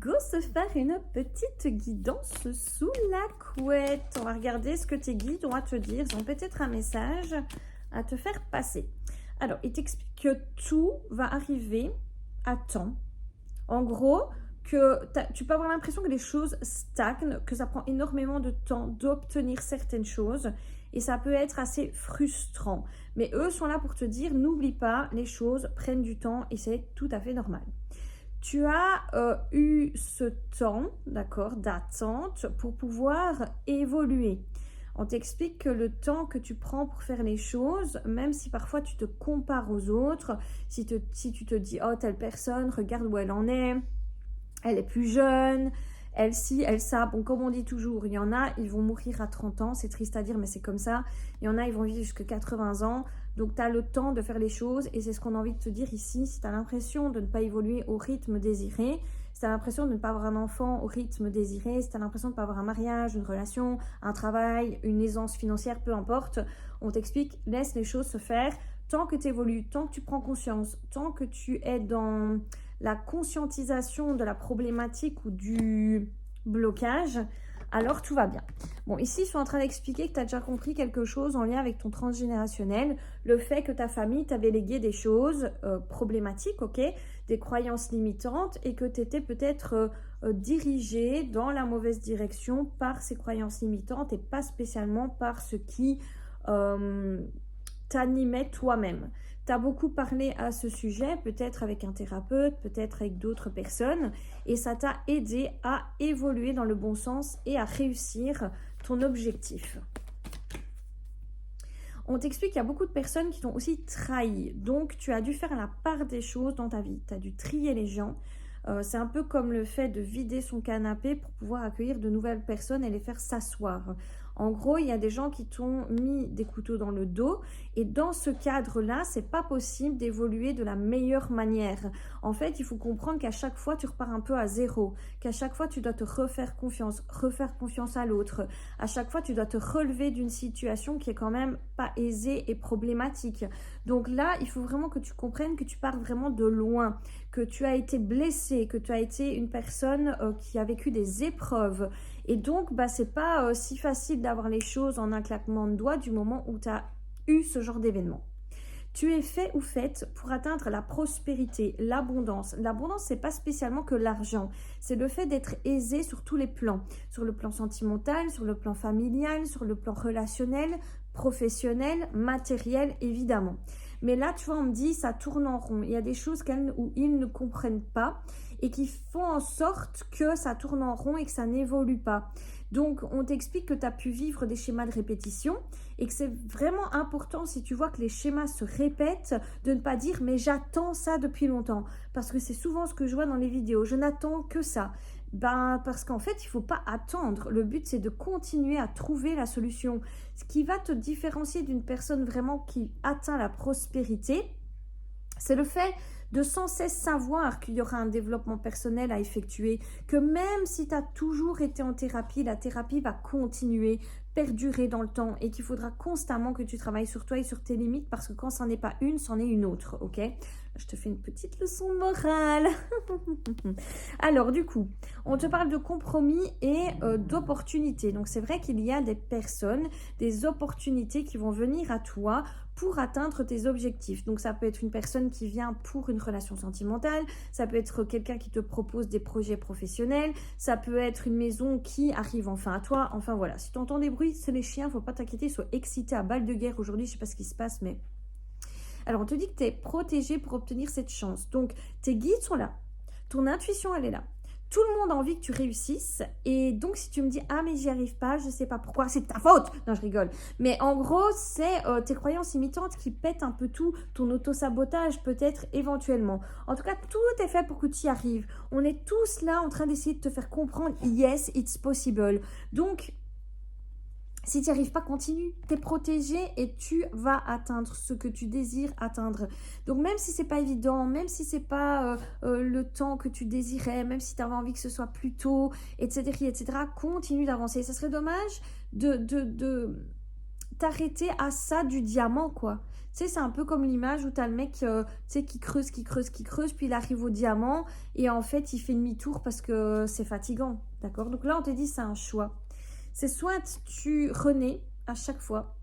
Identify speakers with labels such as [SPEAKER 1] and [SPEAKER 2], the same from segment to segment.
[SPEAKER 1] go se faire une petite guidance sous la couette. On va regarder ce que tes guides ont à te dire. Ils ont peut-être un message à te faire passer. Alors, ils t'expliquent que tout va arriver à temps. En gros, que tu peux avoir l'impression que les choses stagnent, que ça prend énormément de temps d'obtenir certaines choses et ça peut être assez frustrant. Mais eux sont là pour te dire, n'oublie pas, les choses prennent du temps et c'est tout à fait normal. Tu as eu ce temps, d'accord, d'attente pour pouvoir évoluer. On t'explique que le temps que tu prends pour faire les choses, même si parfois tu te compares aux autres, si tu te dis « Oh, telle personne, regarde où elle en est, elle est plus jeune, elle ci, elle ça ». Bon, comme on dit toujours, il y en a, ils vont mourir à 30 ans, c'est triste à dire, mais c'est comme ça. Il y en a, ils vont vivre jusqu'à 80 ans. Donc, tu as le temps de faire les choses et c'est ce qu'on a envie de te dire ici. Si tu as l'impression de ne pas évoluer au rythme désiré, si tu as l'impression de ne pas avoir un enfant au rythme désiré, si tu as l'impression de ne pas avoir un mariage, une relation, un travail, une aisance financière, peu importe, on t'explique, laisse les choses se faire. Tant que tu évolues, tant que tu prends conscience, tant que tu es dans la conscientisation de la problématique ou du blocage, alors tout va bien. Bon, ici, je suis en train d'expliquer que tu as déjà compris quelque chose en lien avec ton transgénérationnel, le fait que ta famille t'avait légué des choses problématiques, ok, des croyances limitantes et que tu étais peut-être dirigé dans la mauvaise direction par ces croyances limitantes et pas spécialement par ce qui t'animait toi-même. Tu as beaucoup parlé à ce sujet, peut-être avec un thérapeute, peut-être avec d'autres personnes, et ça t'a aidé à évoluer dans le bon sens et à réussir ton objectif. On t'explique qu'il y a beaucoup de personnes qui t'ont aussi trahi, donc tu as dû faire la part des choses dans ta vie, tu as dû trier les gens. C'est un peu comme le fait de vider son canapé pour pouvoir accueillir de nouvelles personnes et les faire s'asseoir. En gros, il y a des gens qui t'ont mis des couteaux dans le dos et dans ce cadre-là, c'est pas possible d'évoluer de la meilleure manière. En fait, il faut comprendre qu'à chaque fois, tu repars un peu à zéro, qu'à chaque fois, tu dois te refaire confiance à l'autre. À chaque fois, tu dois te relever d'une situation qui est quand même pas aisée et problématique. Donc là, il faut vraiment que tu comprennes que tu pars vraiment de loin, que tu as été blessé, que tu as été une personne qui a vécu des épreuves. Et donc, c'est pas si facile d'avoir les choses en un claquement de doigts du moment où tu as eu ce genre d'événement. Tu es fait ou faite pour atteindre la prospérité, l'abondance. L'abondance, c'est pas spécialement que l'argent. C'est le fait d'être aisé sur tous les plans. Sur le plan sentimental, sur le plan familial, sur le plan relationnel, professionnel, matériel, évidemment. Mais là, tu vois, on me dit, ça tourne en rond. Il y a des choses où ils ne comprennent pas et qui font en sorte que ça tourne en rond et que ça n'évolue pas. Donc, on t'explique que tu as pu vivre des schémas de répétition et que c'est vraiment important, si tu vois que les schémas se répètent, de ne pas dire « mais j'attends ça depuis longtemps ». Parce que c'est souvent ce que je vois dans les vidéos, je n'attends que ça. Parce qu'en fait, il ne faut pas attendre. Le but, c'est de continuer à trouver la solution. Ce qui va te différencier d'une personne vraiment qui atteint la prospérité, c'est le fait de sans cesse savoir qu'il y aura un développement personnel à effectuer, que même si tu as toujours été en thérapie, la thérapie va continuer, perdurer dans le temps et qu'il faudra constamment que tu travailles sur toi et sur tes limites parce que quand c'en est pas une, c'en est une autre, ok ? Je te fais une petite leçon morale. Alors du coup, on te parle de compromis et d'opportunités. Donc c'est vrai qu'il y a des personnes, des opportunités qui vont venir à toi pour atteindre tes objectifs. Donc ça peut être une personne qui vient pour une relation sentimentale, ça peut être quelqu'un qui te propose des projets professionnels, ça peut être une maison qui arrive enfin à toi. Enfin voilà, si tu entends des bruits, c'est les chiens, faut pas t'inquiéter, sois excité à balle de guerre aujourd'hui, je sais pas ce qui se passe, mais... Alors, on te dit que tu es protégé pour obtenir cette chance. Donc, tes guides sont là. Ton intuition, elle est là. Tout le monde a envie que tu réussisses. Et donc, si tu me dis « Ah, mais j'y arrive pas, je sais pas pourquoi, c'est de ta faute !» Non, je rigole. Mais en gros, c'est tes croyances limitantes qui pètent un peu tout, ton autosabotage peut-être éventuellement. En tout cas, tout est fait pour que tu y arrives. On est tous là en train d'essayer de te faire comprendre « Yes, it's possible ». Donc, si tu n'y arrives pas, continue, tu es protégé et tu vas atteindre ce que tu désires atteindre. Donc même si ce n'est pas évident, même si ce n'est pas le temps que tu désirais, même si tu avais envie que ce soit plus tôt, etc., continue d'avancer. Ça serait dommage de t'arrêter à ça du diamant, quoi. sais, c'est un peu comme l'image où tu as le mec tu sais, qui creuse, puis il arrive au diamant et en fait, il fait demi-tour parce que c'est fatigant, d'accord? Donc là, on te dit, c'est un choix. C'est soit tu renais à chaque fois.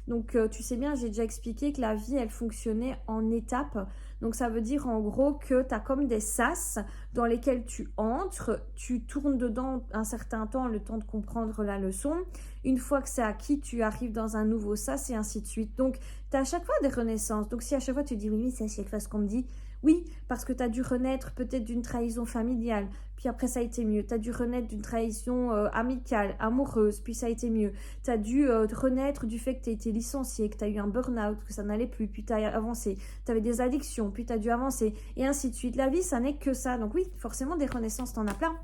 [SPEAKER 1] Donc, tu sais bien, j'ai déjà expliqué que la vie, elle fonctionnait en étapes. Donc, ça veut dire en gros que tu as comme des sas dans lesquels tu entres, tu tournes dedans un certain temps, le temps de comprendre la leçon. Une fois que c'est acquis, tu arrives dans un nouveau sas et ainsi de suite. Donc, tu as à chaque fois des renaissances. Donc, si à chaque fois tu dis oui, c'est à chaque fois ce qu'on me dit, oui, parce que tu as dû renaître peut-être d'une trahison familiale, puis après ça a été mieux. Tu as dû renaître d'une trahison amicale, amoureuse, puis ça a été mieux. Tu as dû renaître du fait que tu as été licencié, que tu as eu un burn-out, que ça n'allait plus, puis tu as avancé. Tu avais des addictions, puis tu as dû avancer, et ainsi de suite. La vie, ça n'est que ça. Donc oui, forcément, des renaissances, tu en as plein.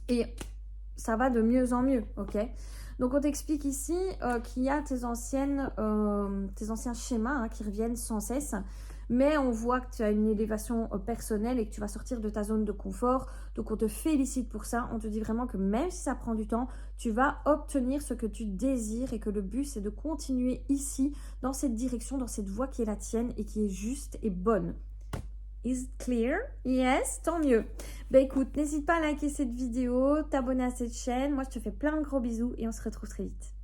[SPEAKER 1] Et ça va de mieux en mieux, ok? Donc on t'explique ici qu'il y a tes anciens schémas hein, qui reviennent sans cesse. Mais on voit que tu as une élévation personnelle et que tu vas sortir de ta zone de confort. Donc, on te félicite pour ça. On te dit vraiment que même si ça prend du temps, tu vas obtenir ce que tu désires et que le but, c'est de continuer ici, dans cette direction, dans cette voie qui est la tienne et qui est juste et bonne. Is it clear? Yes, tant mieux. Ben écoute, n'hésite pas à liker cette vidéo, t'abonner à cette chaîne. Moi, je te fais plein de gros bisous et on se retrouve très vite.